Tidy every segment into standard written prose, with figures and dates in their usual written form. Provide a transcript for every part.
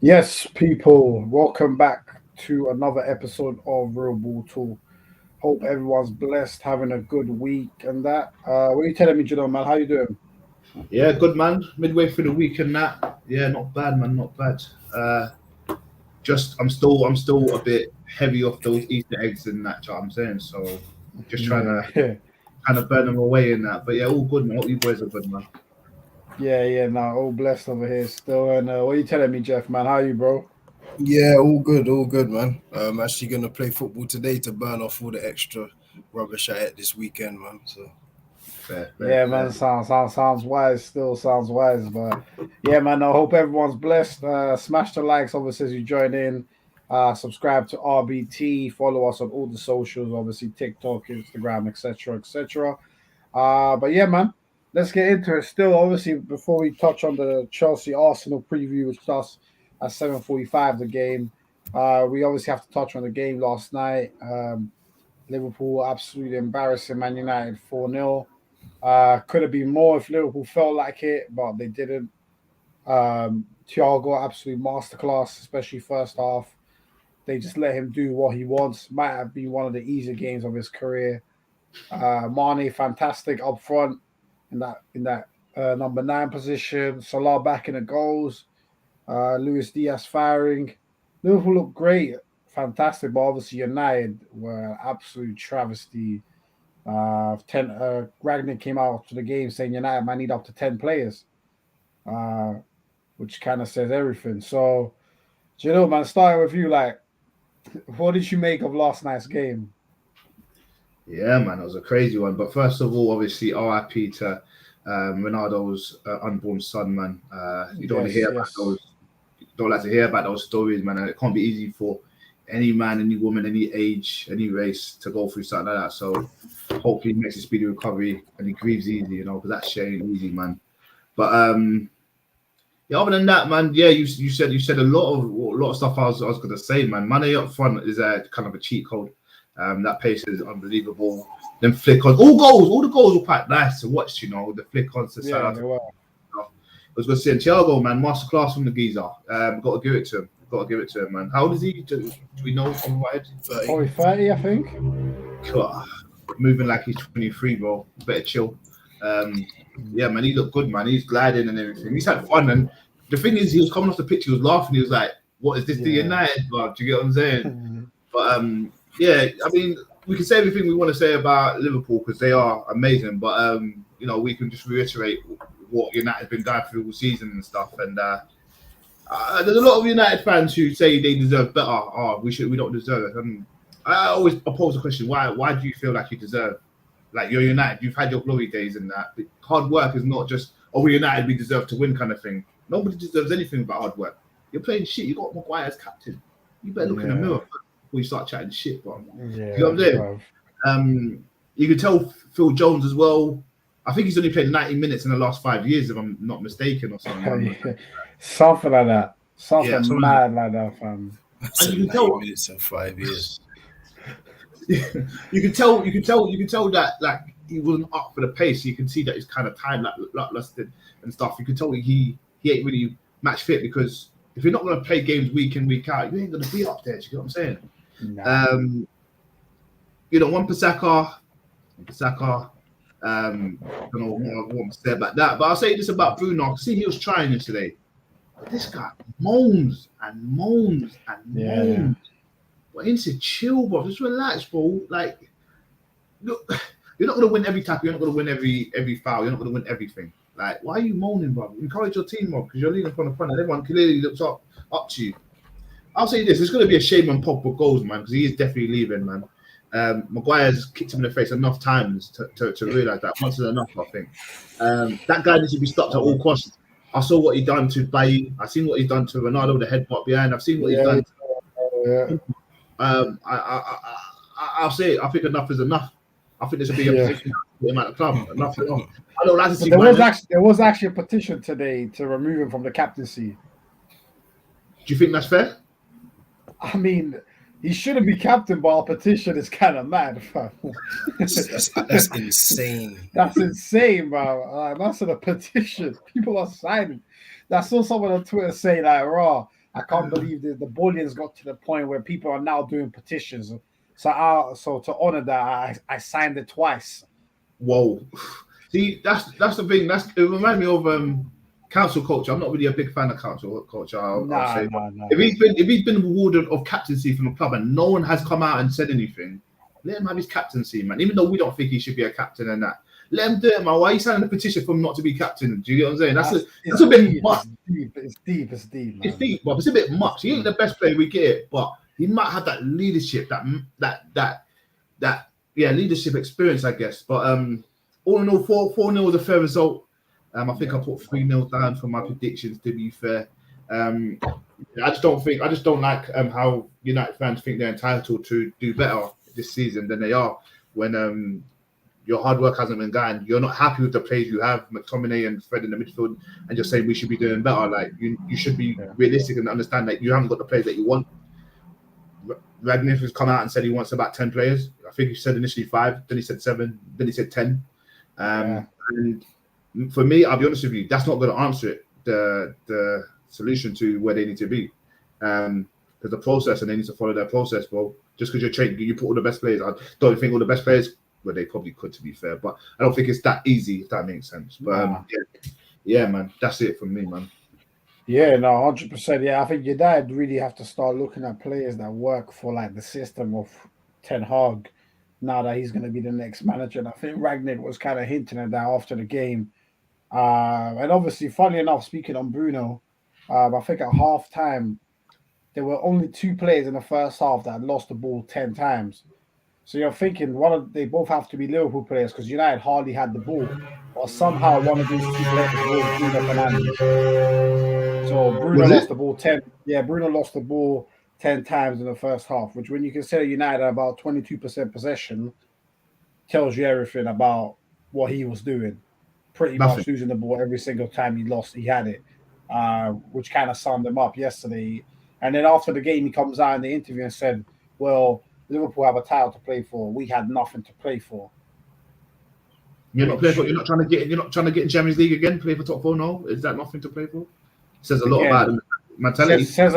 Yes, people, welcome back to another episode of Real Ball Talk. Hope everyone's blessed, having a good week and that. What are you telling me, Janelle, man? How you doing? Yeah, good man. Midway through the week and that. Yeah, not bad, man. Not bad. Just I'm still a bit heavy off those Easter eggs and that. You know what I'm saying, so just trying to Yeah, kind of burn them away in that. But yeah, all good, man. Hope you boys are good, man. yeah, no, all blessed over here still. And what are you telling me, Jeff, man? How you, bro? Yeah, all good, man. I'm actually gonna play football today to burn off all the extra rubbish I ate this weekend, man. So Fair, fair, Yeah, man, fair. sounds wise. Still sounds wise, but yeah, man. I hope everyone's blessed. Smash the likes, obviously, as you join in. Subscribe to RBT. Follow us on all the socials, obviously TikTok, Instagram, etc., etc. But yeah, man, let's get into it. Still, obviously, before we touch on the Chelsea Arsenal preview, which starts at 7:45, the game. We obviously have to touch on the game last night. Liverpool absolutely embarrassing Man United 4-0. Could have been more if Liverpool felt like it, but they didn't. Thiago absolute masterclass, especially first half. They just let him do what he wants. Might have been one of the easier games of his career. Mane fantastic up front in that number 9 position. Salah back in the goals. Luis Diaz firing. Liverpool looked great, fantastic, but obviously United were an absolute travesty. Ragnick came out to the game saying United might need up to 10 players, uh, which kind of says everything. So, do you know, man, starting with you, like, what did you make of last night's game? Yeah, man, it was a crazy one. But first of all, obviously, RIP to Ronaldo's unborn son, man. You don't want to Yes, hear about yes. those. Don't like to hear about those stories, man. And it can't be easy for any man, any woman, any age, any race to go through something like that. So hopefully he makes a speedy recovery and he grieves easy, because that shit ain't easy, man. But yeah, other than that, man, yeah, you said a lot of stuff I was gonna say, man. Mane up front is a kind of a cheat code. That pace is unbelievable. Then flick on all the goals were quite nice to watch, the flick ons to Yeah, Salah. they were. I was going to say Thiago, man, masterclass from the geezer. Got to give it to him. Got to give it to him, man. How old is he? Do we know from my head? 30. Probably 30, I think. God, moving like he's 23, bro. Better chill. Yeah, man, he looked good, man. He's gliding and everything. He's had fun, and the thing is, he was coming off the pitch. He was laughing. He was like, "What is this? The Yeah. United, bro? Do you get what I'm saying?" But yeah, I mean, we can say everything we want to say about Liverpool because they are amazing. But we can just reiterate what United have been going through all season and stuff. And there's a lot of United fans who say they deserve better. Oh, we don't deserve it. And I always pose the question: Why do you feel like you deserve? Like you're United, you've had your glory days and that. But hard work is not just we're United, we deserve to win kind of thing. Nobody deserves anything but hard work. You're playing shit. You got Maguire as captain. You better look in the Yeah. mirror before you start chatting shit, bro. Yeah, You know what I'm saying? bruv. You can tell Phil Jones as well. I think he's only played 90 minutes in the last 5 years, if I'm not mistaken, or something. Something like that. Yeah, Something something like mad like that, fam. That's and a you can 90 tell minutes in 5 years. you can tell that like he wasn't up for the pace. You can see that he's kind of tired, like lackluster and stuff. You can tell he ain't really match fit because if you're not going to play games week in week out, you ain't going to be up there. Do you get what I'm saying? Nah. One Pasaka. I don't know what I want to say about that, but I'll say this about Bruno. I see he was trying yesterday. But this guy moans and moans and Yeah. moans. But he said, chill, bro. Just relax, bro. Like, look, you're not gonna win every tackle. You're not gonna win every foul. You're not gonna win everything. Like, why are you moaning, bro? Encourage your team, bro, because you're leading from the front, and everyone clearly looks up to you. I'll say this: it's gonna be a shame when Pogba goes, man, because he is definitely leaving, man. Maguire's kicked him in the face enough times to realise that once is enough. I think that guy needs to be stopped at all costs. I saw what he done to Bailly. I've seen what he's done to Ronaldo, the headbutt behind. I've seen what he's done. Yeah. I'll say it. I think enough is enough. I think this will be a Yeah. position to put him at the club. Enough is enough. I don't like to But see. there was actually a petition today to remove him from the captaincy. Do you think that's fair? I mean, he shouldn't be captain, but our petition is kind of mad, fam. That's insane. That's insane, bro. That's in a petition. People are signing. I saw someone on Twitter say like, "Raw, I can't believe the bullying's got to the point where people are now doing petitions. So to honor that, I signed it twice. Whoa. See, that's the thing. It reminds me of council culture. I'm not really a big fan of council culture. I'll say. Nah. If he's been rewarded of captaincy from the club and no one has come out and said anything, let him have his captaincy, man. Even though we don't think he should be a captain and that, let him do it, man. Why are you signing a petition for him not to be captain? Do you get what I'm saying? That's a bit much. It's deep, man. It's deep, but it's a bit much. He ain't the best player, we get it, but he might have that leadership, leadership experience, I guess. But all in all, 4-0 was a fair result. I think I put 3-0 down for my predictions, to be fair. I just don't like how United fans think they're entitled to do better this season than they are when your hard work hasn't been gone. You're not happy with the players you have, McTominay and Fred in the midfield, and you're saying we should be doing better. Like you should be realistic and understand that you haven't got the players that you want. Ragnick has come out and said he wants about 10 players. I think he said initially 5, then he said 7, then he said 10. And for me, I'll be honest with you, that's not going to answer it. The solution to where they need to be. There's a process and they need to follow that process, bro. Just because you're trained, you put all the best players. I don't think all the best players, well, they probably could, to be fair, but I don't think it's that easy, if that makes sense. But yeah, man, that's it from me, man. Yeah, no, 100%. Yeah, I think your dad really have to start looking at players that work for like the system of Ten Hag now that he's going to be the next manager. And I think Ragnick was kind of hinting at that after the game. And obviously, funny enough, speaking on Bruno, I think at half time, there were only 2 players in the first half that had lost the ball 10 times. So you're thinking they both have to be Liverpool players because United hardly had the ball. Or somehow one of these 2 players was Bruno Fernandes. So Bruno lost the ball 10. Yeah, Bruno lost the ball 10 times in the first half, which when you consider United at about 22% possession, tells you everything about what he was doing. Pretty much losing the ball every single time he had it, which kind of summed him up yesterday. And then after the game, he comes out in the interview and said, well, Liverpool have a title to play for. We had nothing to play for. You're not trying to get Champions League again, play for top 4 now? Is that nothing to play for? Says a lot about the mentality. Says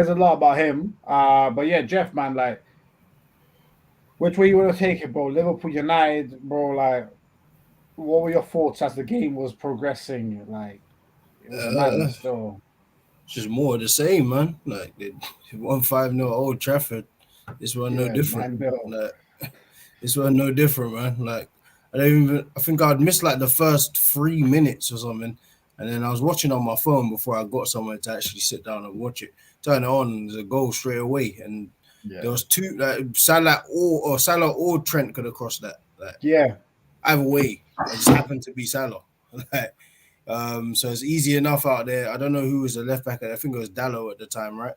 a lot about him. But yeah, Jeff, man, like, which way you want to take it, bro? Liverpool, United, bro, like, what were your thoughts as the game was progressing? Like, it was madness still. Just more of the same, man. Like, they won 5-0 Old Trafford. This one no different. Like, this one no different, man. Like, I think I'd missed like the first 3 minutes or something. And then I was watching on my phone before I got somewhere to actually sit down and watch it. Turn it on, there's a goal straight away. And there was 2, like, Salah or Trent could have crossed that. Like, either way, it just happened to be Salah. Like, so it's easy enough out there. I don't know who was the left back. I think it was Dallo at the time, right?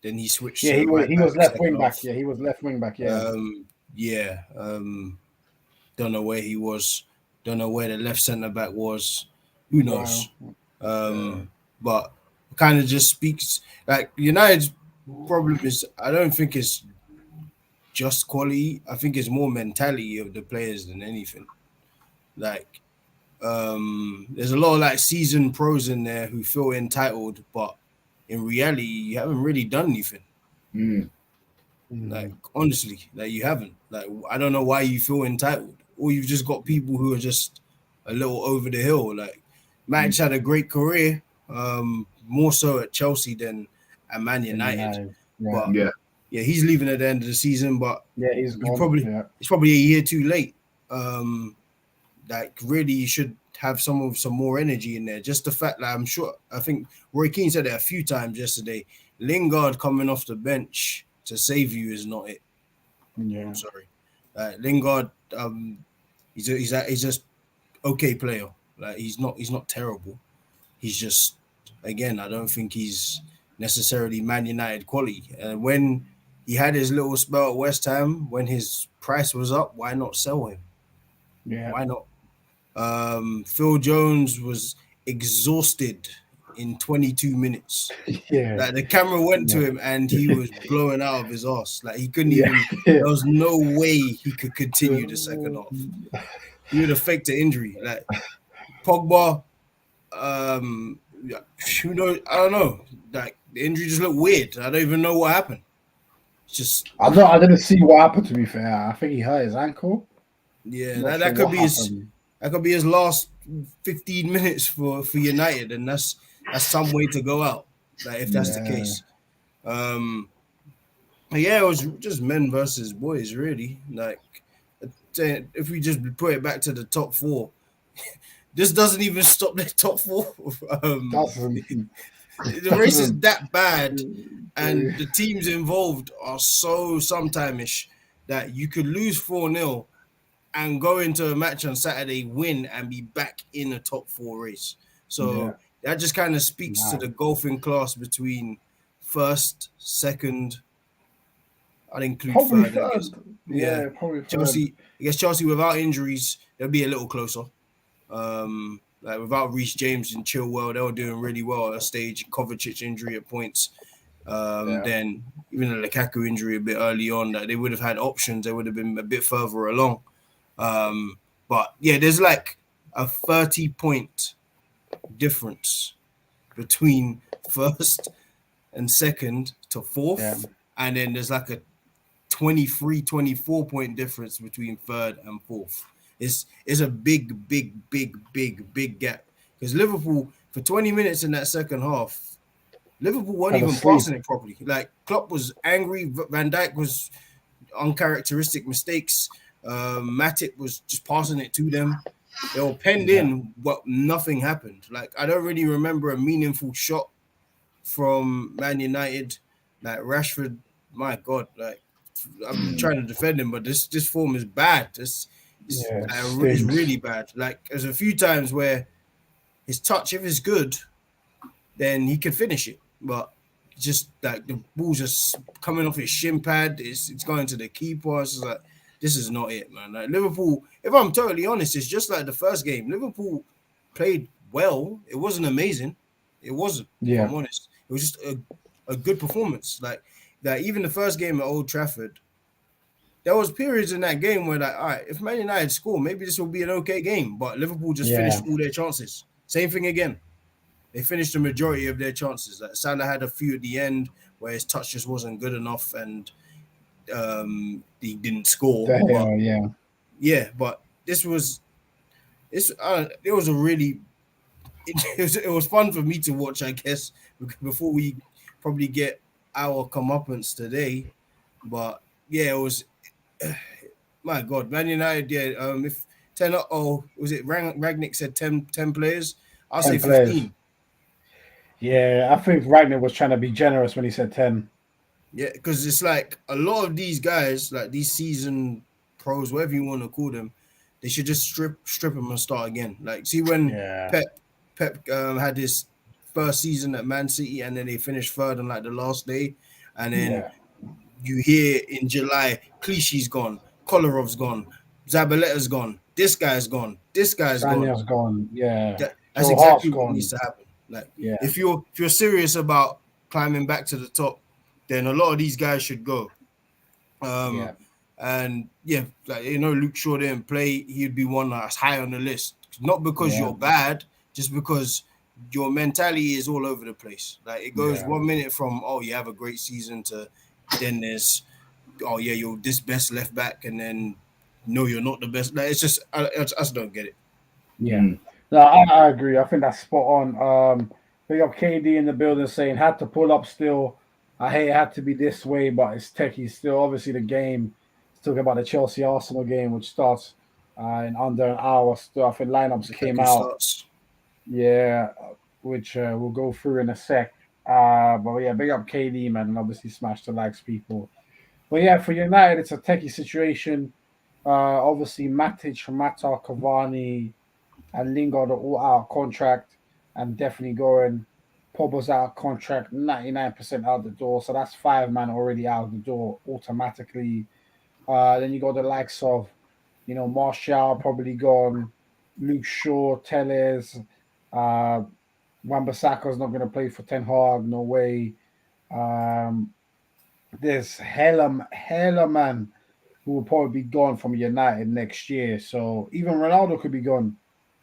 Then he switched. Yeah, he was left wing back. Yeah, he was left wing back. Yeah. Don't know where he was. Don't know where the left centre back was. Who knows? Wow. But kind of just speaks like United's problem is I don't think it's just quality. I think it's more mentality of the players than anything. Like, there's a lot of like seasoned pros in there who feel entitled, but in reality, you haven't really done anything. Like, honestly, like you haven't. Like, I don't know why you feel entitled. Or you've just got people who are just a little over the hill. Like, Matt's had a great career, more so at Chelsea than at Man United. But he's leaving at the end of the season. But he's gone. It's probably a year too late. Like, really, you should have some more energy in there. Just the fact that I think Roy Keane said it a few times yesterday. Lingard coming off the bench to save you is not it. Yeah, I'm sorry. Lingard, he's just okay player. Like, he's not terrible. He's just, again, I don't think he's necessarily Man United quality. And when he had his little spell at West Ham, when his price was up, why not sell him? Yeah, why not? Phil Jones was exhausted in 22 minutes. Like, the camera went to him and he was blowing out of his ass. Like, he couldn't even. There was no way he could continue the second half. He would have faked the injury. Like, Pogba who knows? I don't know. Like the injury just looked weird. I don't even know what happened. It's just I didn't see what happened. To be fair, I think he hurt his ankle. yeah, Not sure that could what be happened. his last 15 minutes for United, and that's some way to go out. Like if that's the Yeah, case. Yeah, it was just men versus boys, really. Like if we just put it back to the top four, this doesn't even stop the top four. doesn't The race is doesn't. that bad, and the teams involved are so sometime-ish that you could lose 4-0 and go into a match on Saturday, win, and be back in the top four race. Yeah, So that just kind of speaks to nah. the golfing class between first, second. I'd include Probably third, I guess. third. Yeah, Yeah, probably third. Chelsea. I guess Chelsea without injuries, they'll be a little closer. Like without Reece James and Chilwell, they were doing really well at a stage. Kovacic injury at points. Yeah, Then even a Lukaku injury a bit early on, that they would have had options. They would have been a bit further along. But yeah, there's like a 30-point difference between first and second to fourth. yeah, And then there's like a 23, 24-point difference between third and fourth. It's a big gap. Because Liverpool, for 20 minutes in that second half, Liverpool weren't fell even asleep. passing it properly. Like Klopp was angry. Van Dijk was uncharacteristic mistakes. Matip was just passing it to them. They were penned Yeah, in, but nothing happened. Like I don't really remember a meaningful shot from Man United. Like Rashford, my God, like I'm trying to defend him, but this form is bad. yeah, it It's stinks. really bad. Like there's a few times where his touch, if it's good, then he could finish it. But just like the ball's just coming off his shin pad, it's going to the keeper. It's like this is not it, man. Like Liverpool, if I'm totally honest, it's just like the first game. Liverpool played well. It wasn't amazing. It wasn't, if Yeah, I'm honest. It was just a good performance. Like that, even the first game at Old Trafford, there was periods in that game where like, all right, if Man United score, maybe this will be an okay game. But Liverpool just yeah, finished all their chances. Same thing again. They finished the majority of their chances. Like Salah had a few at the end where his touch just wasn't good enough and he didn't score. the But hell, yeah, yeah, but it was a really it was fun for me to watch, I guess, before we probably get our comeuppance today. But yeah, it was my God, Man United. Yeah, if 10, was it Ragnick said 10 players? I'll say 10 players. 15. Yeah, I think Ragnar was trying to be generous when he said 10. Yeah, because it's like a lot of these guys, like these season pros, whatever you want to call them, they should just strip them and start again. Like, see when Yeah, Pep had his first season at Man City, and then they finished third on like the last day, and then yeah. you hear in July, Clichy's gone, Kolarov's gone, Zabaleta's gone, this guy's gone, this guy's gone. Sanya's gone. Yeah, That's Joe Hart's exactly what needs gone. to happen. Like Yeah, if you're serious about climbing back to the top, then a lot of these guys should go. yeah, And yeah, like Luke Shaw didn't play, he'd be one that's high on the list. Not because yeah, you're bad, just because your mentality is all over the place. Like it goes yeah. 1 minute from you have a great season to then there's yeah, you're this best left back, and then no, you're not the best. Like it's just I just don't get it. Yeah. No, I agree. I think that's spot on. Big up KD in the building saying had to pull up still. I hate it had to be this way, but it's techie still. Obviously, the game. It's talking about the Chelsea Arsenal game, which starts in under an hour. Still, I think lineups came Lukaku out. starts. Yeah, which we'll go through in a sec. But yeah, big up KD, man, and obviously smash the likes, people. But yeah, for United, it's a techie situation. Obviously, Matic, Mata, Cavani, and Lingard are all out of contract and definitely going. Pogba's out of contract, 99% out the door. So that's 5 man already out of the door automatically. Then you got the likes of, Martial probably gone, Luke Shaw, Tellez, uh, Wan-Bissaka's not going to play for Ten Hag, no way. Um, there's hella man who will probably be gone from United next year. So even Ronaldo could be gone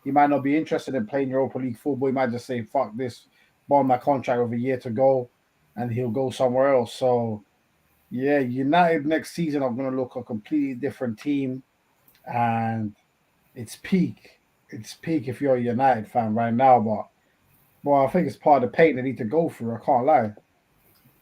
he might not be interested in playing Europa League football. He might just say, "Fuck this, bond my contract with a year to go," and he'll go somewhere else. So, yeah, United next season are going to look a completely different team, and it's peak. It's peak if you're a United fan right now, but well, I think it's part of the pain they need to go through. I can't lie.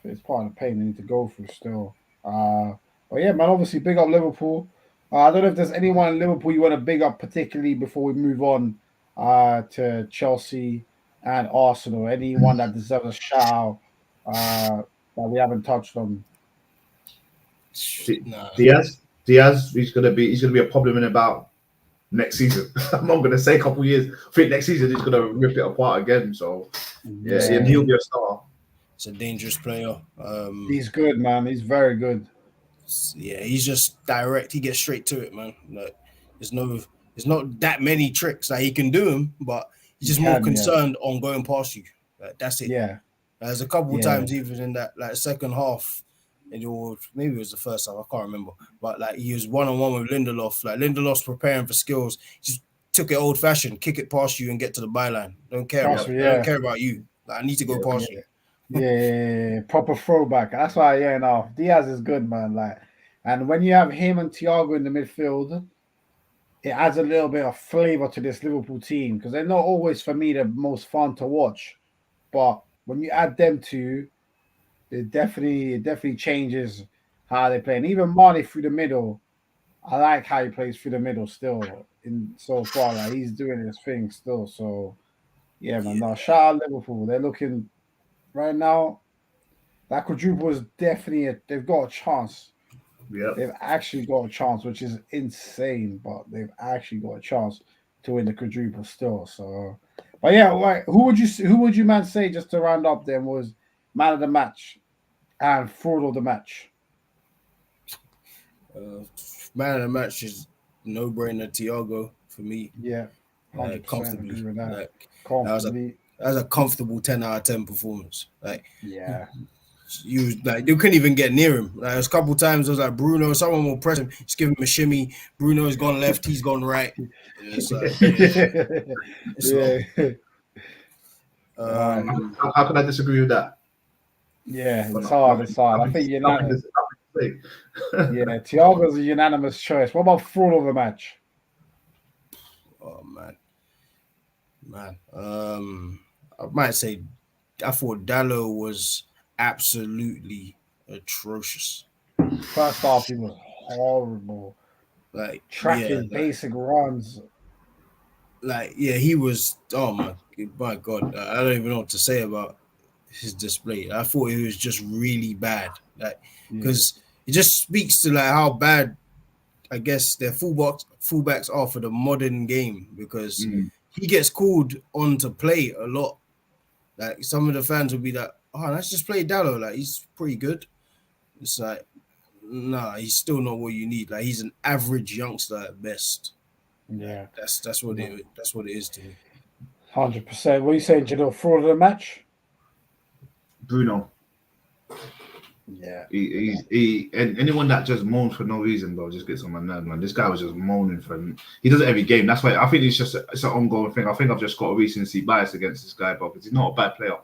It's part of the pain they need to go through still. But yeah, man, obviously big up Liverpool. I don't know if there's anyone in Liverpool you want to big up particularly before we move on to Chelsea and Arsenal. Anyone that deserves a shout out that we haven't touched on. Nah. Diaz, he's gonna be a problem in about next season. I'm not gonna say a couple of years. I think next season he's gonna rip it apart again. So yeah, and he'll be a star. It's a dangerous player. He's good, man. He's very good. Yeah, he's just direct. He gets straight to it, man. Like there's not that many tricks that he can do him, but he's just more concerned on going past you. Like, that's it. Yeah. There's a couple times even in that like second half. Maybe it was the first half, I can't remember. But like he was one-on-one with Lindelof. Like Lindelof's preparing for skills. He just took it old-fashioned, kick it past you and get to the byline. Don't care about you. Like, I need to go past you. Yeah, proper throwback. That's why, no, Diaz is good, man. Like, and when you have him and Thiago in the midfield, it adds a little bit of flavor to this Liverpool team because they're not always, for me, the most fun to watch. But when you add them two, it definitely changes how they play. And even Marty through the middle, I like how he plays through the middle still. In so far, like he's doing his thing still. So yeah, man. No, shout out Liverpool. They're looking right now. That quadruple is definitely they've got a chance. Yeah, they've actually got a chance, which is insane. But they've actually got a chance to win the quadruple still. So, but yeah, like who would you man say just to round up? Then was man of the match and fraud of the match. Man of the match is no brainer. Thiago for me. Yeah, comfortably. With that. Like, that was a comfortable 10 out of 10 performance. Like yeah. You couldn't even get near him. Like, there's a couple times I was like, Bruno, someone will press him, just give him a shimmy. Bruno's gone left, he's gone right. It's like, how can I disagree with that? Yeah, it's hard. I think United. Yeah, Thiago's a unanimous choice. What about fraud of the match? Oh man. I might say I thought Dallo was absolutely atrocious. First half, he was horrible. Like tracking basic runs. Like he was. Oh my God! I don't even know what to say about his display. I thought it was just really bad. Like because it just speaks to like how bad I guess their fullbacks are for the modern game because he gets called on to play a lot. Like some of the fans will be like, "Oh, let's just play Dallo. Like he's pretty good." It's like, nah, he's still not what you need. Like he's an average youngster at best. Yeah, that's what it is to me. 100%. What are you saying, Janelle? Fraud of the match? Bruno. Yeah, he and anyone that just moans for no reason, bro, just gets on my nerves, man. This guy was just moaning he does it every game. That's why I think it's an ongoing thing. I think I've just got a recency bias against this guy, bro, because he's not a bad player,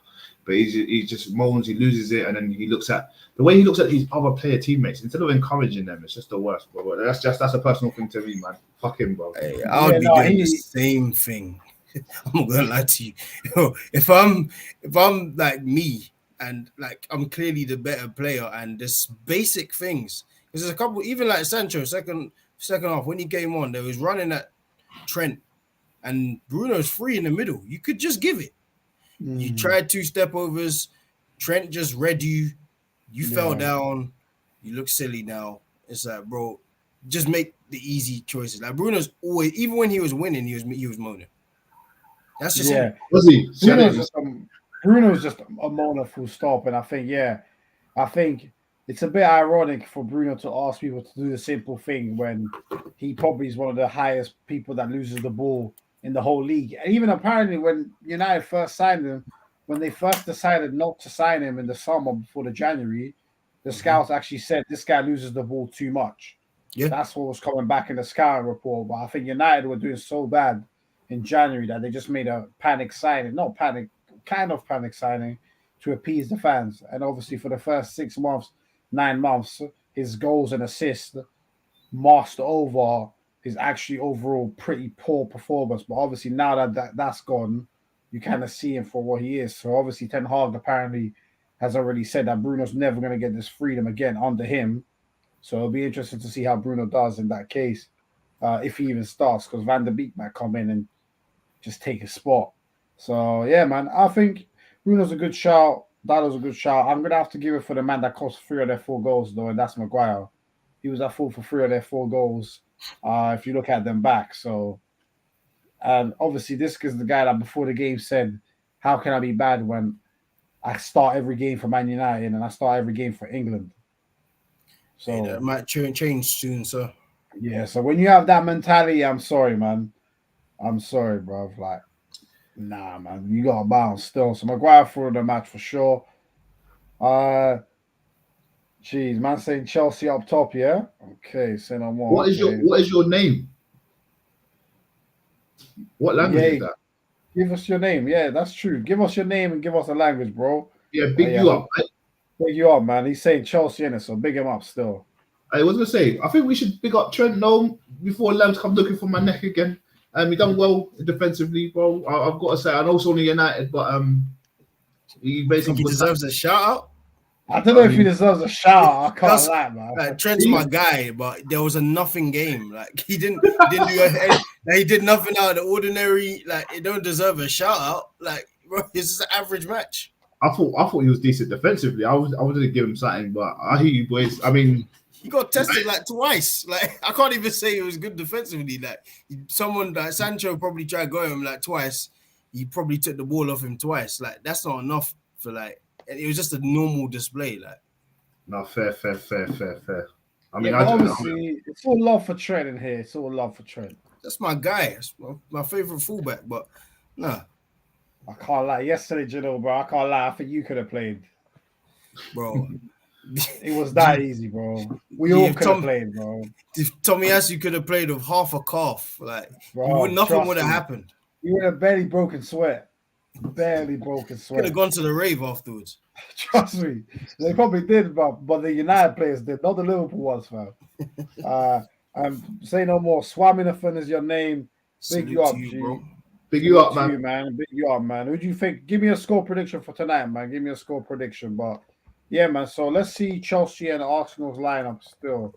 but he just moans, he loses it, and then he looks at his other player teammates instead of encouraging them. It's just the worst, bro. That's a personal thing to me, man. Fuck him, bro. Hey, I would be doing the same thing. I'm not gonna lie to you. If I'm like me. And like I'm clearly the better player, and there's basic things. Because there's a couple, even like Sancho, second half when he came on, there was running at Trent, and Bruno's free in the middle. You could just give it. You tried 2 step overs, Trent just read you. You fell down. You look silly now. It's like, bro, just make the easy choices. Like Bruno's always, even when he was winning, he was moaning. That's just him. Was he? Bruno's just a moaner full stop, and I think it's a bit ironic for Bruno to ask people to do the simple thing when he probably is one of the highest people that loses the ball in the whole league. And even apparently when United first signed him, when they first decided not to sign him in the summer before the January, the scouts actually said this guy loses the ball too much. Yeah, that's what was coming back in the scouting report. But I think United were doing so bad in January that they just made a panic signing, not panic, kind of panic signing to appease the fans. And obviously, for the first 6 months, 9 months, his goals and assists masked over his actually overall pretty poor performance. But obviously, now that's gone, you kind of see him for what he is. So obviously, Ten Hag apparently has already said that Bruno's never going to get this freedom again under him. So it'll be interesting to see how Bruno does in that case, if he even starts, because Van der Beek might come in and just take his spot. So yeah, man, I think Bruno's a good shout. Dalo's a good shout. I'm gonna have to give it for the man that cost 3 of their 4 goals though, and that's Maguire. He was at fault for 3 of their 4 goals. If you look at them back, so and obviously this is the guy that before the game said, "How can I be bad when I start every game for Man United and I start every game for England?" So yeah, that might change soon, so yeah. So when you have that mentality, I'm sorry, man. I'm sorry, bro. Like, nah, man. You got to bounce still. So Maguire for the match for sure. Geez, man saying Chelsea up top, yeah? Okay, say no more. What is your name? What language is that? Give us your name. Yeah, that's true. Give us your name and give us a language, bro. Yeah, big you up. Big you up, man. He's saying Chelsea in it, so big him up still. I was gonna say, I think we should big up Trent now before Lambs come looking for my neck again. He done well defensively, bro. I've got to say, I know it's only United, but he basically deserves a shout out. I don't know if he deserves a shout. I can't lie, man. Trent's my guy, but there was a nothing game. Like he didn't do he did nothing out of the ordinary. Like he don't deserve a shout out. Like bro, this is an average match. I thought he was decent defensively. I was gonna give him something, but I hear you boys. I mean, he got tested like twice. Like I can't even say he was good defensively. Like someone like Sancho probably tried to go him like twice. He probably took the ball off him twice. Like that's not enough for like. It was just a normal display, like. No, fair. I mean, obviously, it's all love for Trent in here. It's all love for Trent. That's my guy. That's my favorite fullback, but nah. I can't lie. Yesterday, Janelle, bro, I can't lie. I think you could have played. Bro. It was that easy, bro. We all could have played, bro. If Tomiyasu could have played with half a calf, like, bro, nothing would have happened. You would have barely broken sweat. Barely broken sweat. Could have gone to the rave afterwards. Trust me, they probably did, but the United players did, not the Liverpool ones, fam. Say no more. Swaminathan is your name. Big you up, G. Bro. Big you up, man. Big you up, man. Who do you think? Give me a score prediction for tonight, man. Give me a score prediction. But yeah, man. So let's see Chelsea and Arsenal's lineup still.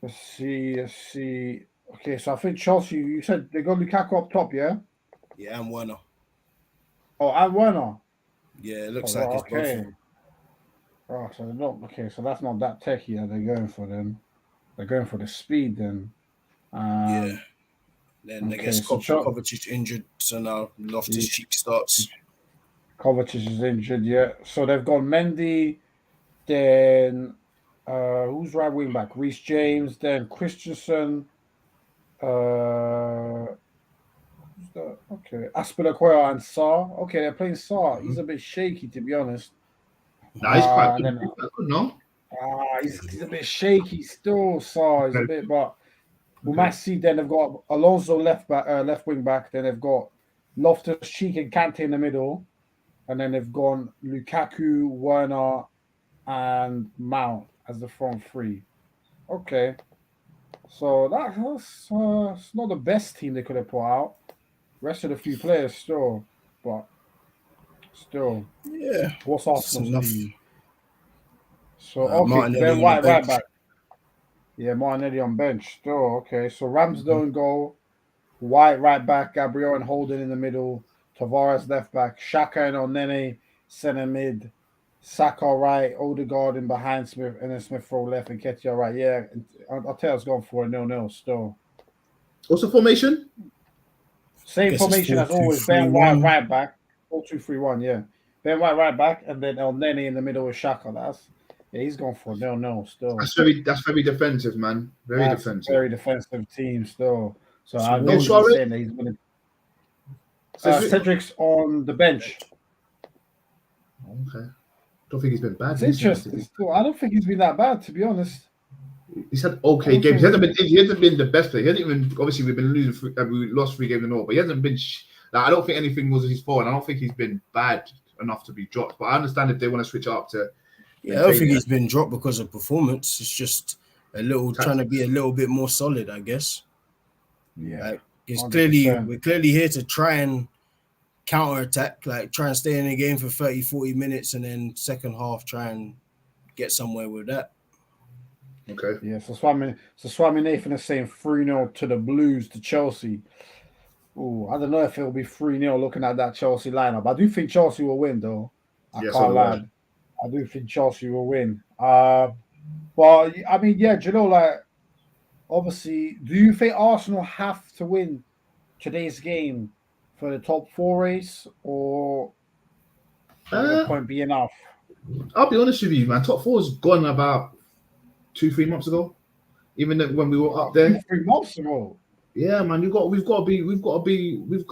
Let's see. Okay, so I think Chelsea, you said they got Lukaku up top, yeah? Yeah, and Werner. Oh, and Werner? Yeah, it looks like it's both. Oh, so they're not, okay, so that's not that techie that they're going for then. They're going for the speed then. Yeah. Then I guess Kovacic injured, so now Loftus-Cheek starts. Kovacic is injured, yeah. So they've got Mendy, then who's right wing back? Reece James, then Christensen. Okay, Aspilicueta and Sarr. Okay, they're playing Sarr. He's a bit shaky, to be honest. Nah, he's quite good. No. He's a bit shaky still. Sarr is a bit, but we might see. Then they've got Alonso left wing back. Then they've got Loftus-Cheek and Kante in the middle, and then they've gone Lukaku, Werner, and Mount as the front three. Okay. So that's not the best team they could have put out. Rested a few players still, but still. Yeah. What's Arsenal's team? So okay, Ben White right back. Yeah, Martinelli on bench still. Okay, so Ramsdale in goal, White right back, Gabriel and Holden in the middle, Tavares left back, Xhaka and Onene centre mid, Saka right, Odegaard in behind Smith, and then Smith Rowe left and Ketia right. Yeah, I'll tell you, it's gone for a 0-0 still. What's the formation? Same formation as always. Ben White right back, 4-2-3-1. Yeah, Ben White right back, and then El Nene in the middle with Xhaka. He's gone for a 0-0 still. That's very defensive, man. Very defensive team still. So I'm not saying that he's going to. Cedric's on the bench. Okay. Don't think he's been bad. It's interesting. I don't think he's been that bad, to be honest. He's had okay games. He hasn't been the best player. He hasn't even obviously we've been losing. We lost 3 games in a row, but he hasn't been. I don't think anything was his fault, and I don't think he's been bad enough to be dropped. But I understand if they want to switch it up to. Yeah, I don't think he's been dropped because of performance. It's just trying to be a little bit more solid, I guess. Yeah, like we're clearly here to try and counter attack, like try and stay in the game for 30, 40 minutes, and then second half try and get somewhere with that. Okay. Yeah, so Swami Nathan is saying 3-0 to the Blues to Chelsea. Oh, I don't know if it'll be 3-0 looking at that Chelsea lineup. I do think Chelsea will win, though. I can't lie. I do think Chelsea will win. Well, I mean, yeah, do you know, like, obviously, do you think Arsenal have to win today's game for the top 4 race, or would the point be enough? I'll be honest with you, man. Top 4 has gone about 2-3 months ago. Even when we were up there, 2-3 months ago. Yeah, man. We've got to be.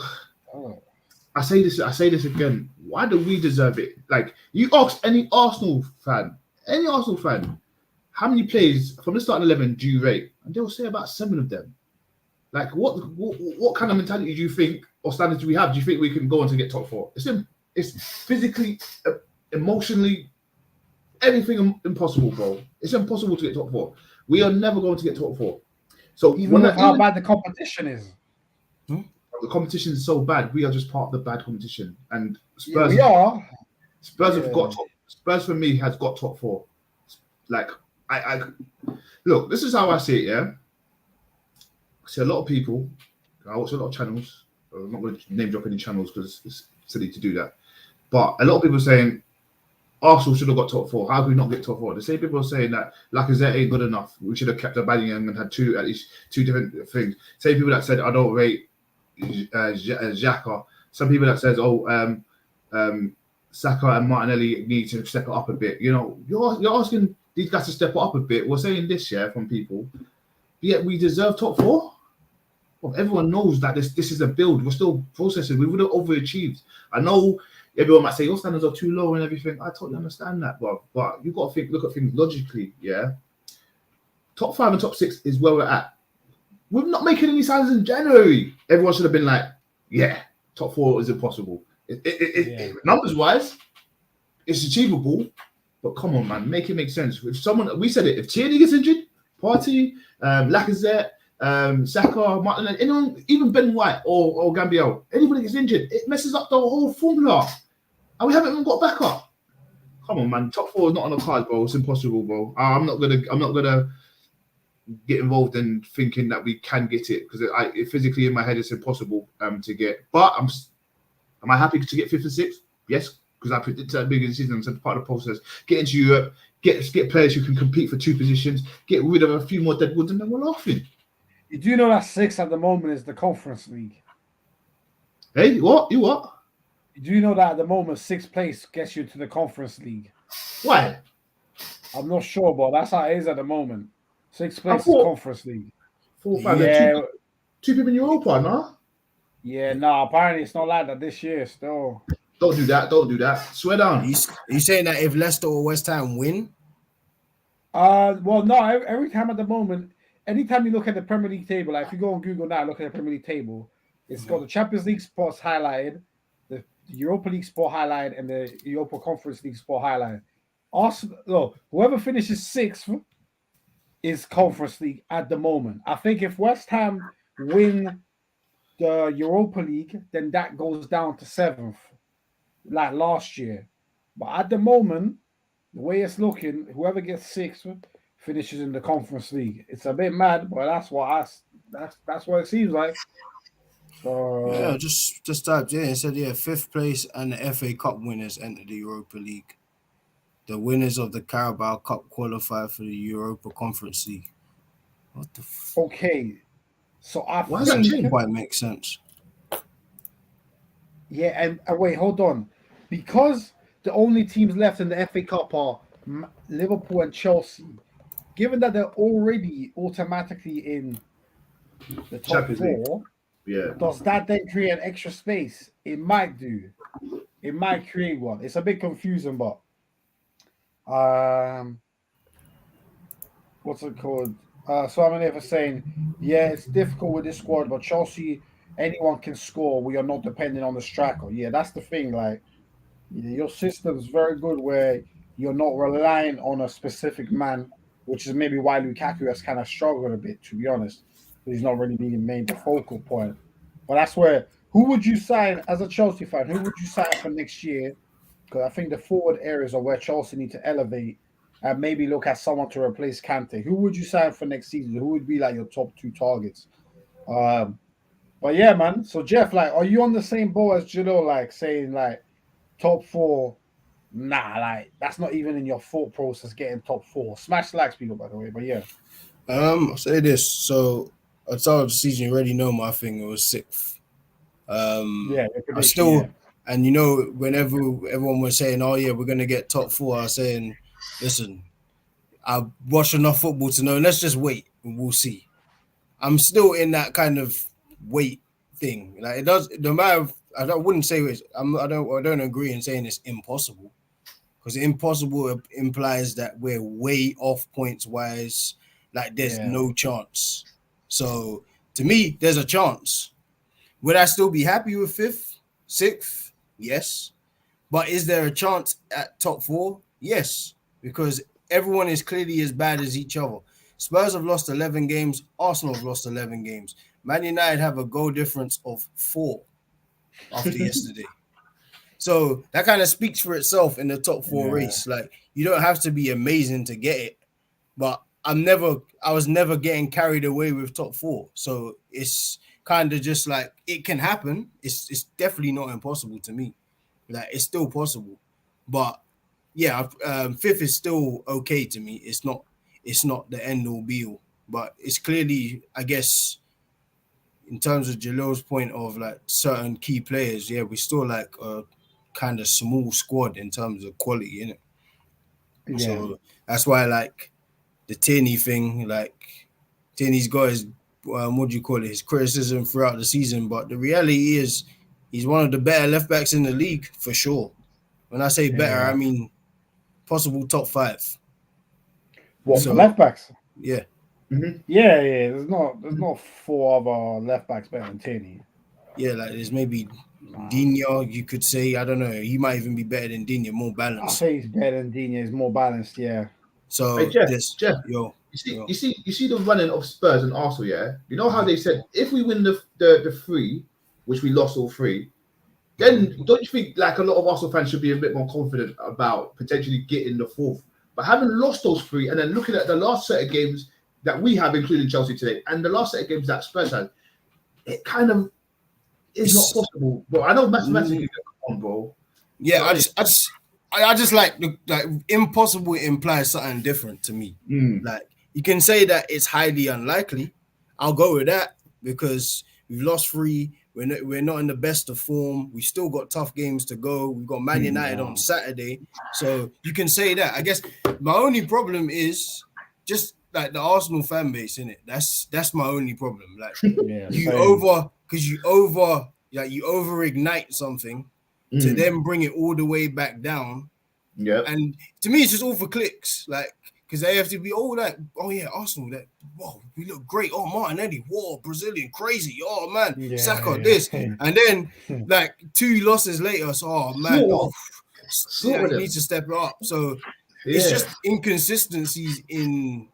I say this again. Why do we deserve it? Like, you ask any Arsenal fan, how many players from the starting 11 do you rate? And they'll say about 7 of them. Like, what kind of mentality do you think, or standards do we have? Do you think we can go on to get top 4? It's physically, emotionally, everything impossible, bro. It's impossible to get top 4. We are never going to get top 4. So even how bad the competition is. The competition is so bad. We are just part of the bad competition, and Spurs. Yeah, we are. Spurs have got top. Spurs for me has got top 4. Like I look. This is how I see it. Yeah, I see a lot of people. I watch a lot of channels. I'm not going to name drop any channels because it's silly to do that. But a lot of people are saying Arsenal should have got top 4. How can we not get top 4? The same people are saying that Lacazette ain't good enough. We should have kept Aubameyang and had at least 2 different things. Same people that said I don't rate Xhaka. Some people that says Saka and Martinelli need to step it up a bit. You know, you're asking these guys to step it up a bit. We're saying this from people. Yet we deserve top 4. Well, everyone knows that this is a build. We're still processing. We would have overachieved. I know everyone might say your standards are too low and everything. I totally understand that, but you've got to look at things logically. Yeah, top 5 and top 6 is where we're at. We're not making any signs in January. Everyone should have been like, yeah, top 4 is impossible. Numbers wise, it's achievable, but come on, man, make it make sense. If we said it, if Tierney gets injured, Partey, Lacazette, Saka, Martin, anyone, even Ben White or Gambiel, anybody gets injured, it messes up the whole formula, and we haven't even got back up. Come on, man, top 4 is not on the card, bro. It's impossible, bro. I'm not gonna get involved in thinking that we can get it because physically in my head it's impossible to get. But am I happy to get 5th and 6th? Yes, because I predicted at the beginning of the season. It's part of the process. Get into Europe, get players who can compete for 2 positions, get rid of a few more deadwoods, and then we're laughing. You do know that 6th at the moment is the Conference League. Hey, what? You what? You do know that at the moment 6th place gets you to the Conference League. Why? I'm not sure, but that's how it is at the moment. 6th place is Conference League. 4, 5, yeah. 2 people in Europa, no? Yeah, no, apparently it's not like that this year still. Don't do that. Swear down. Are you saying that if Leicester or West Ham win? Well, no, every time at the moment, anytime you look at the Premier League table, like if you go on Google now, look at the Premier League table, it's got the Champions League spots highlighted, the Europa League spot highlighted, and the Europa Conference League spot highlighted. Arsenal, whoever finishes 6th is Conference League at the moment. I think if West Ham win the Europa League, then that goes down to 7th, like last year. But at the moment, the way it's looking, whoever gets 6th finishes in the Conference League. It's a bit mad, but that's what it seems like. So yeah, just typed in. It said 5th place and the FA Cup winners enter the Europa League. The winners of the Carabao Cup qualify for the Europa Conference League. What the okay. So I think that quite makes sense. Yeah, and wait, hold on. Because the only teams left in the FA Cup are Liverpool and Chelsea, given that they're already automatically in the top 4, does that then create an extra space? It might do. It might create one. It's a bit confusing, but what's it called? So I'm in for saying, yeah, it's difficult with this squad, but Chelsea, anyone can score. We are not depending on the striker. Yeah, that's the thing. Like, your system's very good where you're not relying on a specific man, which is maybe why Lukaku has kind of struggled a bit, to be honest. He's not really being made the focal point. But that's where, who would you sign as a Chelsea fan? Who would you sign for next year? Because I think the forward areas are where Chelsea need to elevate and maybe look at someone to replace Kante. Who would you sign for next season? Who would be like your top two targets? Um, but yeah, man. So Jeff, like, are you on the same boat as Jalil, like saying like top four? Nah, like that's not even in your thought process. Getting top four. Smash likes people, by the way. But yeah, I'll say this. So at the start of the season, you already know my thing. It was sixth. yeah, your I prediction. still, Yeah, and whenever everyone was saying, "Oh yeah, we're gonna get top four," I was saying, "Listen, I watch enough football to know. Let's just wait and we'll see." I'm still in that kind of wait thing. Like it does, no matter. Wouldn't say it's. I don't agree in saying it's impossible, because impossible implies that we're way off points wise. Like there's no chance. So to me, there's a chance. Would I still be happy with fifth, sixth? Yes. But is there a chance at top four? Yes, because everyone is clearly as bad as each other. Spurs have lost 11 games. Arsenal have lost 11 games. Man United have a goal difference of 4 after yesterday. So that kind of speaks for itself in the top four race. Like, you don't have to be amazing to get it, but I was never getting carried away with top four. So it's kind of just like it can happen. It's definitely not impossible to me. Like it's still possible, but yeah, fifth is still okay to me. It's not the end all be all, but it's clearly, I guess, in terms of Jalil's point of like certain key players, yeah, we still like a kind of small squad in terms of quality, innit? yeah, So that's why like the Tierney thing, like Tierney's got his what do you call it, his criticism throughout the season, but the reality is he's one of the better left backs in the league for sure. When I say better, I mean possible top 5. What for left backs? Yeah. Mm-hmm. Yeah. There's not 4 other left backs better than Tierney. Yeah, like there's maybe Digne, you could say. I don't know. He might even be better than Digne, more I balanced. say he's better than Digne. He's more balanced. Yeah. So Hey Jeff, this, Jeff, yo, you see the running of Spurs and Arsenal, yeah? You know how they said if we win the 3, which we lost all 3, then don't you think like a lot of Arsenal fans should be a bit more confident about potentially getting the 4th? But having lost those 3 and then looking at the last set of games that we have, including Chelsea today, and the last set of games that Spurs had, it kind of is not possible. But I know mathematically, come on, bro. Yeah, I just like impossible implies something different to me. Like you can say that it's highly unlikely. I'll go with that because we've lost 3. We're not in the best of form. We still got tough games to go. We've got Man United on Saturday, so you can say that. I guess my only problem is just like the Arsenal fan base, innit? That's my only problem. Like you over ignite something to then bring it all the way back down. Yeah. And to me, it's just all for clicks. Like, because they have to be Arsenal, we look great. Oh, Martinelli, Brazilian, crazy. Oh man, Saka, this. And then like 2 losses later, so man, he needs to step it up. So it's just inconsistencies in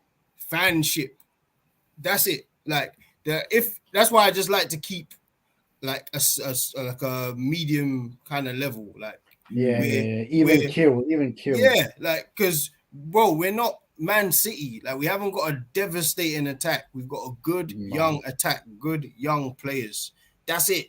fanship. That's it. Like that's why I just like to keep like a medium kind of level, like even kill. Yeah, like because we're not Man City. Like we haven't got a devastating attack. We've got a good young attack, good young players. That's it.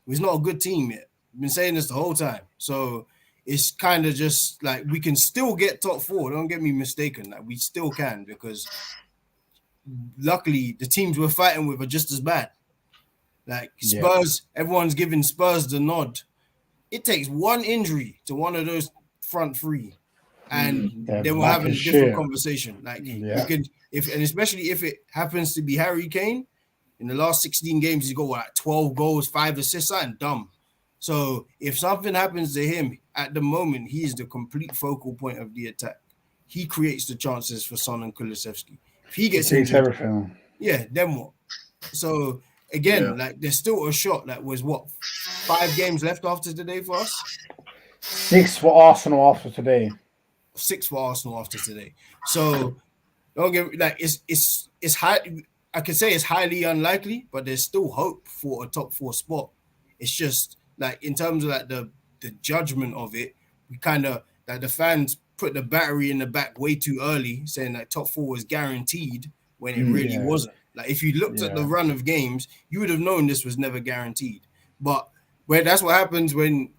It's not a good team yet. I've been saying this the whole time. So it's kind of just like we can still get top 4. Don't get me mistaken. Like we still can, because luckily the teams we're fighting with are just as bad. Like Spurs, everyone's giving Spurs the nod. It takes one injury to one of those front 3, and then we're having a different conversation. Like you can, and especially if it happens to be Harry Kane, in the last 16 games he's got like 12 goals, 5 assists, and dumb. So if something happens to him at the moment, he is the complete focal point of the attack. He creates the chances for Son and Kulusevski. If he gets takes injured, everything. yeah, then what? So again, like there's still a shot. Like was what 5 games left after today for us? 6 for Arsenal after today. 6 for Arsenal after today. So don't get like it's high. I could say it's highly unlikely, but there's still hope for a top 4 spot. It's just like in terms of like the judgment of it, we kind of like the fans put the battery in the back way too early, saying that top 4 was guaranteed when it really wasn't. Like if you looked at the run of games, you would have known this was never guaranteed. But where that's what happens when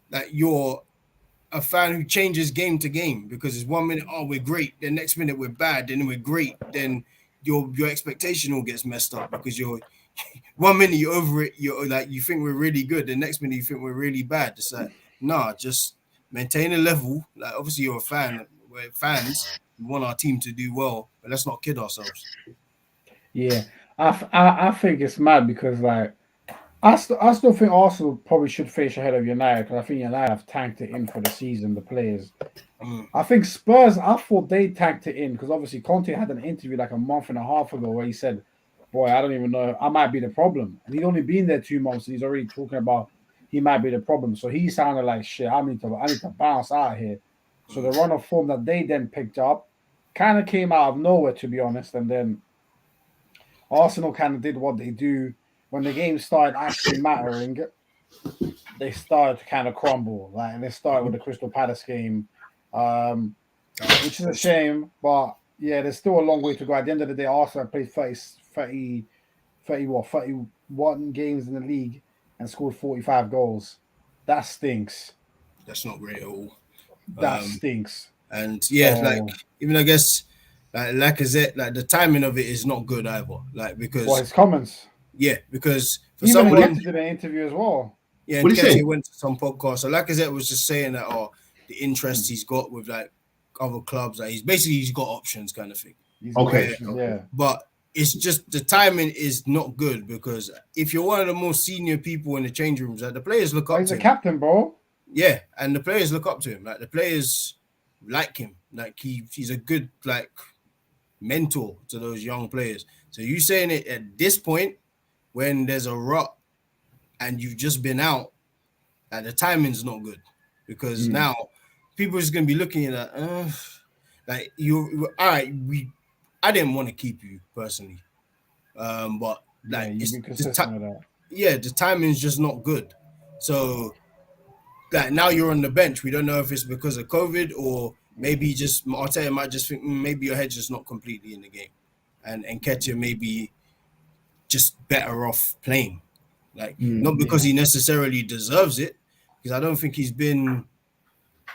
like you're a fan who changes game to game, because it's 1 minute, oh, we're great, the next minute we're bad, then we're great, then your expectation all gets messed up because you're 1 minute you're over it, you're like you think we're really good, the next minute you think we're really bad. It's like, nah, just maintain a level. Like obviously you're a fan, we're fans, we want our team to do well, but let's not kid ourselves. Yeah, I think it's mad because like I still think Arsenal probably should finish ahead of United because I think United have tanked it in for the season. The players, I think Spurs. I thought they tanked it in because obviously Conte had an interview like a month and a half ago where he said, "Boy, I don't even know. I might be the problem." And he'd only been there 2 months, and he's already talking about he might be the problem. So he sounded like shit. I need to bounce out here. So the run of form that they then picked up kind of came out of nowhere, to be honest, and then Arsenal kind of did what they do when the game started actually mattering. They started to kind of crumble. Like they started with the Crystal Palace game, which is a shame. But yeah, there's still a long way to go. At the end of the day, Arsenal played 31 games in the league and scored 45 goals. That stinks. That's not great at all. That stinks. And yeah, like even I guess like Lacazette, like the timing of it is not good either. Like because his comments. Yeah, because for even someone did an interview as well. Yeah, and he went to some podcast. So Lacazette was just saying that the interest he's got with like other clubs, like he's got options kind of thing. Yeah. But it's just the timing is not good because if you're one of the more senior people in the change rooms, like the players look up to him. He's a captain, bro. Yeah, and the players look up to him. Like the players like him. Like he's a good like mentor to those young players. So you saying it at this point when there's a rut and you've just been out, like the timing's not good because now people are just gonna be looking at that. Like you, all right. I didn't want to keep you personally, but like you've been consistent with that. Yeah, the timing's just not good. So like now you're on the bench. We don't know if it's because of COVID or maybe just Arteta might just think maybe your head's just not completely in the game, and Nketiah maybe just better off playing. Like not because he necessarily deserves it, because I don't think he's been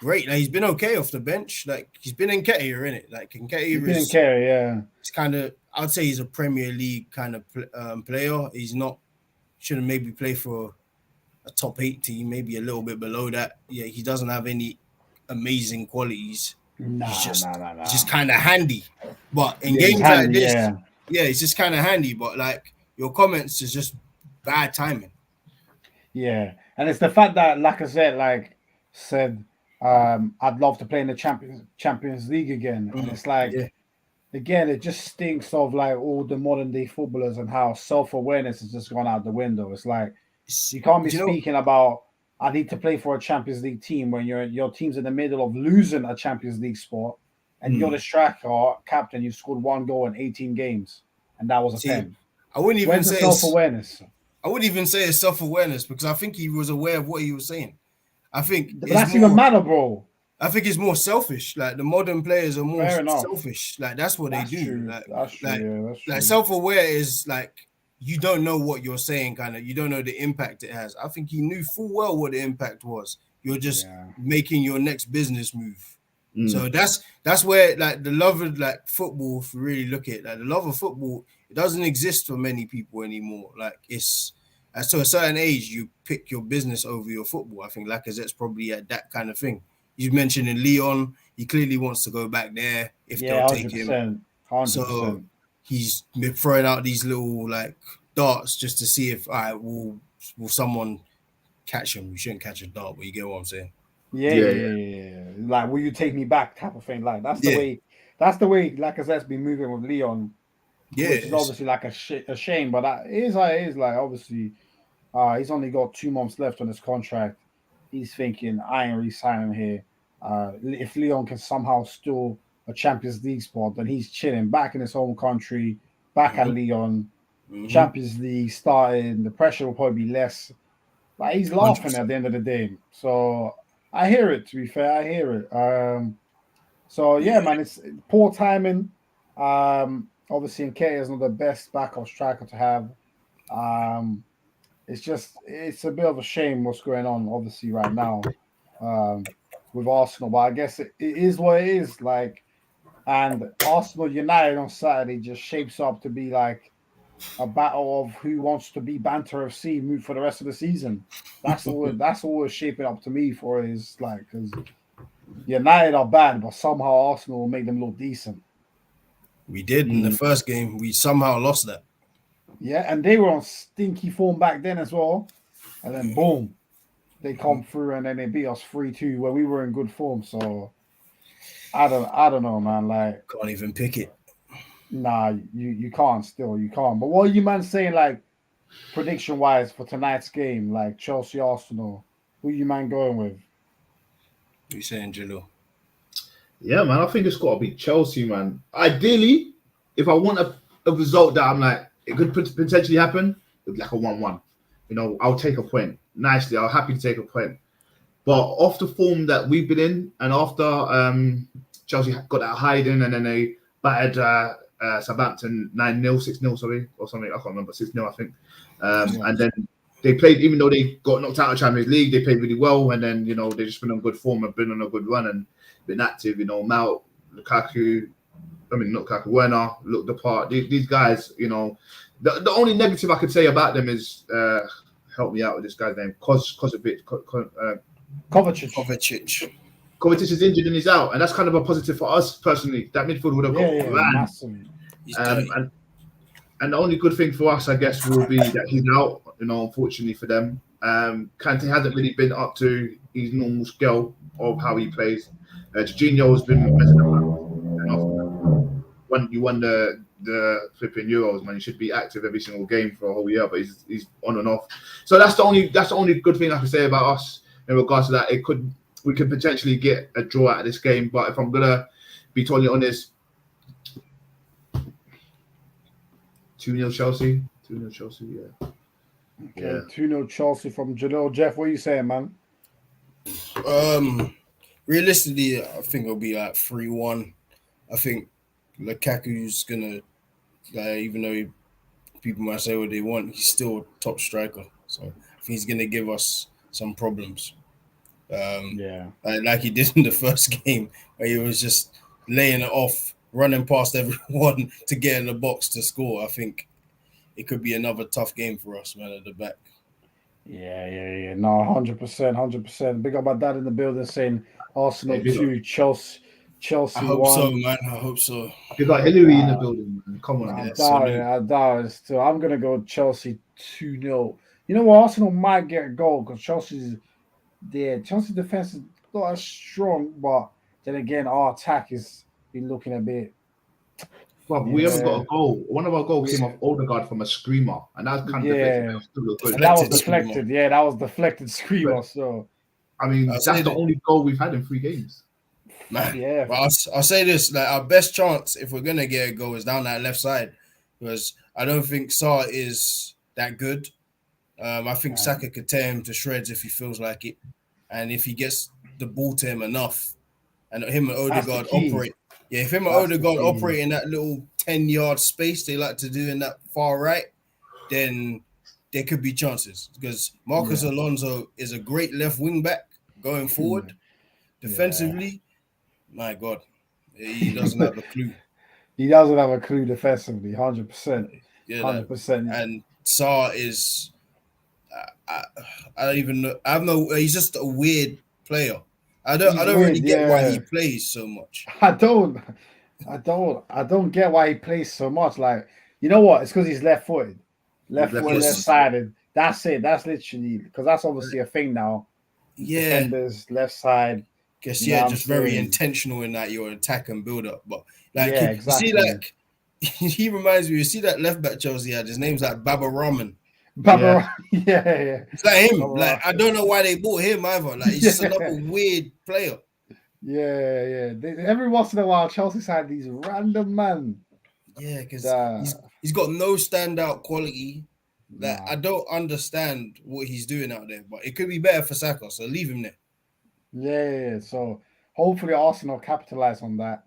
great. Like he's been okay off the bench. Like he's been Nketiah in it. Like Nketiah it's kind of, I'd say he's a Premier League kind of player. He's not shouldn't maybe play for a top 8 team, maybe a little bit below that. Yeah, he doesn't have any amazing qualities. He's just kind of handy. But in games like this, he's just kind of handy. But like your comments is just bad timing. Yeah, and it's the fact that Lacazette like said, "I'd love to play in the Champions League again," and it's like, again, it just stinks of like all the modern day footballers and how self-awareness has just gone out the window. It's like you can't be speaking about I need to play for a Champions League team when your team's in the middle of losing a Champions League spot, and you're the striker captain. You scored 1 goal in 18 games, and that was a pen. I wouldn't even say self-awareness. I wouldn't even say it's self-awareness because I think he was aware of what he was saying. I think that's even matter, bro. I think it's more selfish. Like the modern players are more selfish. Like that's what they do. True. That's true. Like self-aware is like you don't know what you're saying, kind of. You don't know the impact it has. I think he knew full well what the impact was. You're just making your next business move. So that's where like the love of like football, if you really look at it, like the love of football, it doesn't exist for many people anymore. Like it's to a certain age, you pick your business over your football. I think Lacazette's probably at that kind of thing. You mentioned in Lyon, he clearly wants to go back there if they'll take him. 100%. So he's throwing out these little like darts just to see if will someone catch him. You shouldn't catch a dart, but you get what I'm saying. Yeah. Like, will you take me back? Type of thing. Like that's the way. that's the way Lacazette's been moving with Leon, Yeah, which is obviously like a shame. But that is how it is. Like obviously, he's only got 2 months left on his contract. He's thinking, I ain't re-signing here. If Leon can somehow steal a Champions League spot, then he's chilling back in his home country, back at Leon, Champions League starting. The pressure will probably be less. Like he's laughing 100%. at the end of the day. So I hear it. To be fair, I hear it. So yeah, man, it's poor timing. Obviously, Nketiah is not the best backup striker to have. It's a bit of a shame what's going on, obviously, right now with Arsenal. But I guess it is what it is. Like, and Arsenal United on Saturday just shapes up to be like a battle of who wants to be Banter FC move for the rest of the season. That's all. That's all it's shaping up to me for is like because United are bad, but somehow Arsenal will make them look decent. We did in the first game. We somehow lost that. Yeah, and they were on stinky form back then as well. And then boom, they come through and then they beat us 3-2 where we were in good form. So I don't know, man. Like can't even pick it. Nah, you can't still. You can't. But what are you man saying like prediction wise for tonight's game, like Chelsea Arsenal? Who you man going with? What you saying, Jalil? Yeah, man, I think it's got to be Chelsea, man. Ideally, if I want a result that I'm like, it could potentially happen, like a 1-1. You know, I'll take a point. Nicely, I'm happy to take a point. But off the form that we've been in, and after Chelsea got that hiding and then they battered Southampton 9-0, 6-0, sorry, or something, I can't remember, 6-0, I think. And then they played, even though they got knocked out of Champions League, they played really well. And then, you know, they've just been on good form and been on a good run and been active. You know, Mount, Lukaku, not Lukaku, Werner, looked the part. These guys, you know, the only negative I could say about them is, help me out with this guy's name, Kovacic. Kovacic is injured and he's out. And that's kind of a positive for us personally. That midfield would have got ran. And the only good thing for us, I guess, will be that he's out, you know, unfortunately for them. Kante hasn't really been up to his normal scale of how he plays. Jorginho has been messing up. When you won the flipping Euros, man, he should be active every single game for a whole year, but he's on and off. So that's the only good thing I can say about us in regards to that. We could potentially get a draw out of this game, but if I'm gonna be totally honest, 2-0 Chelsea. 2-0 Chelsea, yeah. Okay, 2-0 Chelsea from Jalil. Jeff, what are you saying, man? Realistically, I think it'll be like 3-1. I think Lukaku's gonna, even though people might say what they want, he's still a top striker. So I think he's gonna give us some problems. Like he did in the first game, where he was just laying it off, running past everyone to get in the box to score. I think it could be another tough game for us, man, at the back. Yeah. No, 100%. Big up my dad in the building saying Arsenal 2, Chelsea I hope 1. so, man. I hope so. You got Hillary in the building, man. Come on. I doubt it still. I'm going to go Chelsea 2-0. You know what? Arsenal might get a goal because Chelsea's defense is not as strong, but then again, our attack has been looking a bit. Well, we haven't got a goal. One of our goals came off Odegaard from a screamer, and that was kind of deflected. That was deflected. Yeah, that was deflected screamer. But, so, I mean, that's the only goal we've had in 3 games. Man, yeah. Well, I'll say this: like our best chance, if we're gonna get a goal, is down that left side, because I don't think Salah is that good. I think Saka could tear him to shreds if he feels like it, and if he gets the ball to him enough, and him and Odegaard operate. Yeah, if him and Odegaard operate in that little 10-yard space they like to do in that far right, then there could be chances. Because Marcus Alonso is a great left wing back going forward. Defensively, my God, he doesn't have a clue. He doesn't have a clue defensively, 100%. Yeah, 100%. And Salah is, I don't even know. I have no. He's just a weird player. I don't really get why he plays so much. I don't get why he plays so much. Like, you know what? It's because he's left-footed, left-sided. That's it. That's literally because that's obviously a thing now. Yeah, defenders left side. guess You know what I'm just very saying? intentional in that your attack and build up. But like Yeah, you see, exactly. like he reminds me. You see that left back Chelsea had. His name's like Baba Rahman. Baba, yeah. It's like him. Baba Like I don't know why they bought him either. Like he's just another weird player. Yeah. Every once in a while, Chelsea's had these random man. Yeah, because he's got no standout quality. Like I don't understand what he's doing out there, but it could be better for Saka, so leave him there. Yeah. So hopefully Arsenal capitalize on that.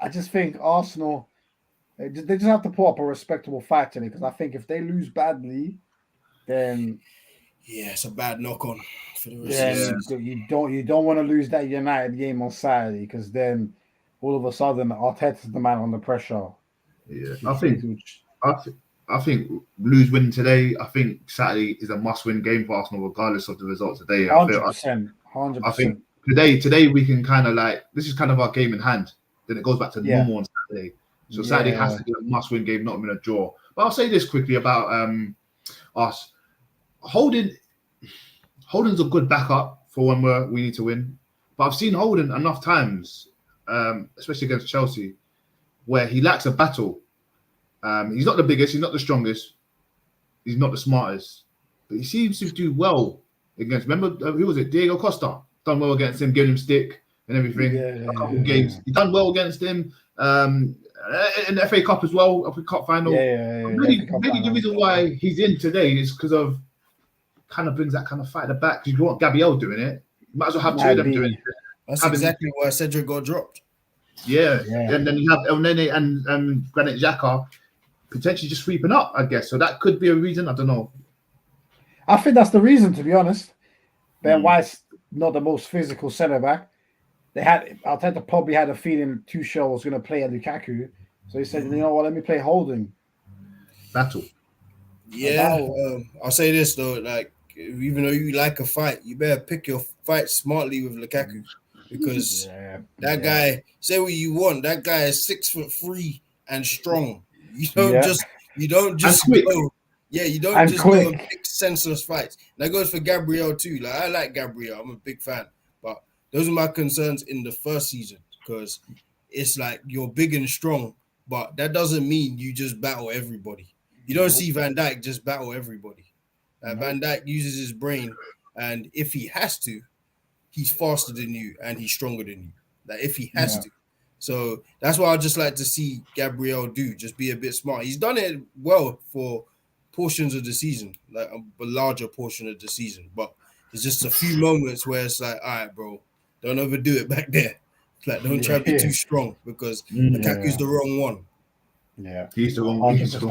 I just think Arsenal they just have to put up a respectable fight today, because I think if they lose badly, then it's a bad knock on for the rest of the season. You don't want to lose that United game on Saturday, because then all of a sudden Arteta's the man under pressure. Yeah, I think Blues win today. I think Saturday is a must-win game for Arsenal, regardless of the results today. 100%. I think today we can kind of like, this is kind of our game in hand. Then it goes back to normal on Saturday. So Saturday has to be a must-win game, not even a draw. But I'll say this quickly about us. Holden's a good backup for when we need to win. But I've seen Holden enough times, especially against Chelsea, where he lacks a battle. He's not the biggest, he's not the strongest, he's not the smartest, but he seems to do well against. Remember, who was it? Diego Costa done well against him, giving him stick and everything. A couple of games, he done well against him. In the FA Cup as well, FA Cup final. Maybe the reason why he's in today is because of kind of brings that kind of fight at the back. Because you want Gabriel doing it, you might as well have two of them doing it. That's exactly why Cedric got dropped. Yeah. And then you have El Nene and Granit Xhaka potentially just sweeping up, I guess. So that could be a reason. I don't know. I think that's the reason, to be honest. Ben White's not the most physical centre back. Arteta probably had a feeling Tuchel was going to play at Lukaku, so he said, "You know what? Let me play Holding." Battle. Yeah, I'll say this though: like, even though you like a fight, you better pick your fight smartly with Lukaku, because that guy. Say what you want. That guy is 6'3" and strong. You don't just go. Yeah, you don't just go and pick senseless fights. That goes for Gabriel too. Like I like Gabriel, I'm a big fan. But those are my concerns in the first season, because it's like you're big and strong, but that doesn't mean you just battle everybody. You don't see Van Dijk just battle everybody. Van Dijk uses his brain, and if he has to, he's faster than you and he's stronger than you. Like if he has to. So that's what I'd just like to see Gabriel do. Just be a bit smart. He's done it well for portions of the season, like a larger portion of the season. But there's just a few moments where it's like, all right, bro, don't overdo it back there. Like, don't try to be too strong, because Lukaku's the wrong one. Yeah, he's the wrong one. He's the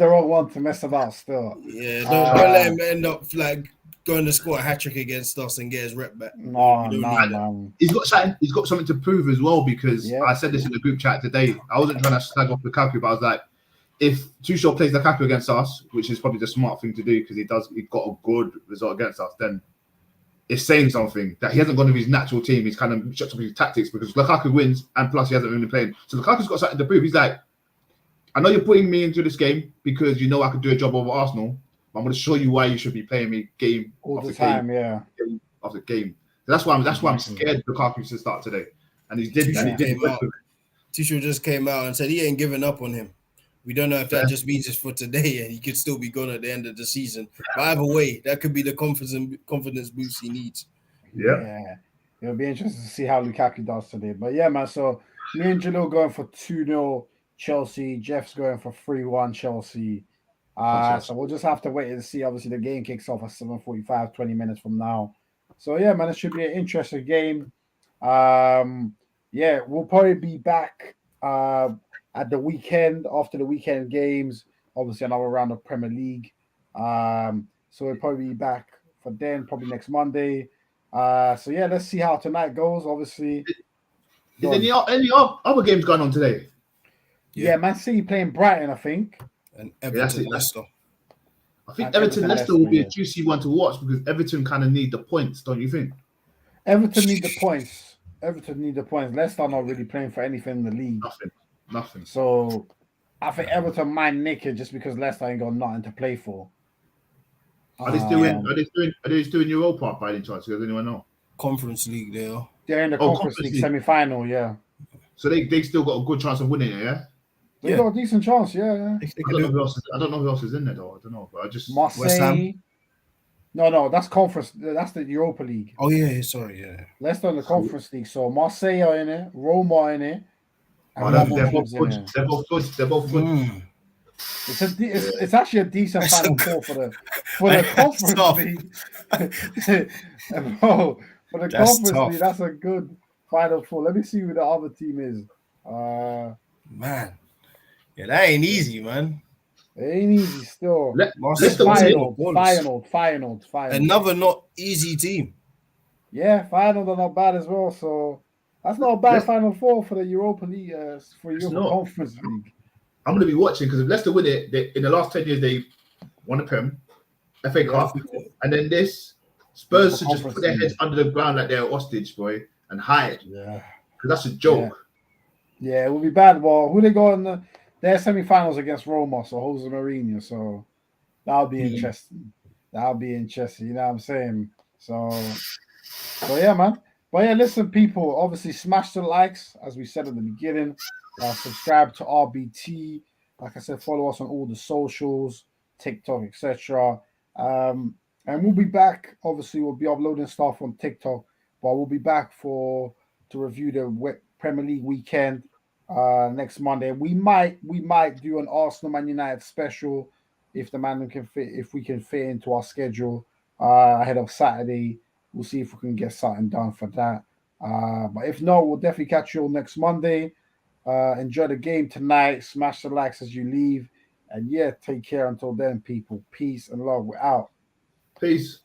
wrong one to mess about still. Yeah, don't let him end up like going to score a hat-trick against us and get his rep back. No. He's got something to prove as well, because I said this in the group chat today. I wasn't trying to slag off Lukaku, but I was like, if Tuchel plays Lukaku against us, which is probably the smart thing to do because he got a good result against us, then it's saying something that he hasn't gone to his natural team. He's kind of shut up his tactics, because Lukaku wins and plus he hasn't really played. So Lukaku's got something to prove. He's like, I know you're putting me into this game because you know I could do a job over Arsenal. But I'm going to show you why you should be playing me game all the time. Game after game. So that's why I'm scared Lukaku to start today. And he did. Tuchel just came out and said he ain't giving up on him. We don't know if that just means it's for today and he could still be gone at the end of the season. But either way, that could be the confidence boost he needs. Yeah. It'll be interesting to see how Lukaku does today. But yeah, man, so me and Jalil going for 2-0 Chelsea. Jeff's going for 3-1 Chelsea. So we'll just have to wait and see. Obviously, the game kicks off at 7:45, 20 minutes from now. So yeah, man, it should be an interesting game. We'll probably be back at the weekend, after the weekend games, obviously another round of Premier League. So we'll probably be back for then, probably next Monday. Let's see how tonight goes. Obviously, is any other games going on today? Yeah, Man City playing Brighton, I think, and Everton Leicester. I think Everton Leicester will be a juicy one to watch, because Everton kind of need the points, don't you think? Everton need the points. Leicester are not really playing for anything in the league. Nothing. So I think Everton might nick it just because Leicester ain't got nothing to play for. Are they still in Europa by any chance? Does anyone know? Conference League, they are. They're in the Conference League semi-final, yeah. So they still got a good chance of winning it, yeah? They got a decent chance, yeah. I don't know who else is in there though. I don't know, but I just Marseille. No, that's Conference. That's the Europa League. Oh yeah, sorry, yeah. Leicester in the Conference League. So Marseille are in it, Roma are in it. They're both good. They're both good. It's actually a decent Final Four for the Conference League. Bro, for the Conference League, that's a good Final Four. Let me see who the other team is. Man, yeah, that ain't easy, man. It ain't easy still. Feyenoord. Another not easy team. Yeah, Feyenoord are not bad as well. So that's not a bad Final Four for the Europa League, for Europa Conference League. I'm going to be watching because if Leicester win it, in the last 10 years, they won a Prem, FA Cup, and then this. Spurs should just put their heads under the ground like they're a hostage, boy, and hide. Yeah. Because that's a joke. Yeah, it will be bad. Well, who they got in their semi-finals against Roma, so Jose Mourinho, so that'll be interesting. That'll be interesting, you know what I'm saying? So yeah, man. But yeah, listen, people, obviously smash the likes, as we said at the beginning. Subscribe to RBT. Like I said, follow us on all the socials, TikTok, etc. And we'll be back. Obviously, we'll be uploading stuff on TikTok, but we'll be back to review the Premier League weekend next Monday. We might do an Arsenal Man United special if we can fit into our schedule ahead of Saturday. We'll see if we can get something done for that. But if not, we'll definitely catch you all next Monday. Enjoy the game tonight. Smash the likes as you leave. And yeah, take care until then, people. Peace and love. We're out. Peace.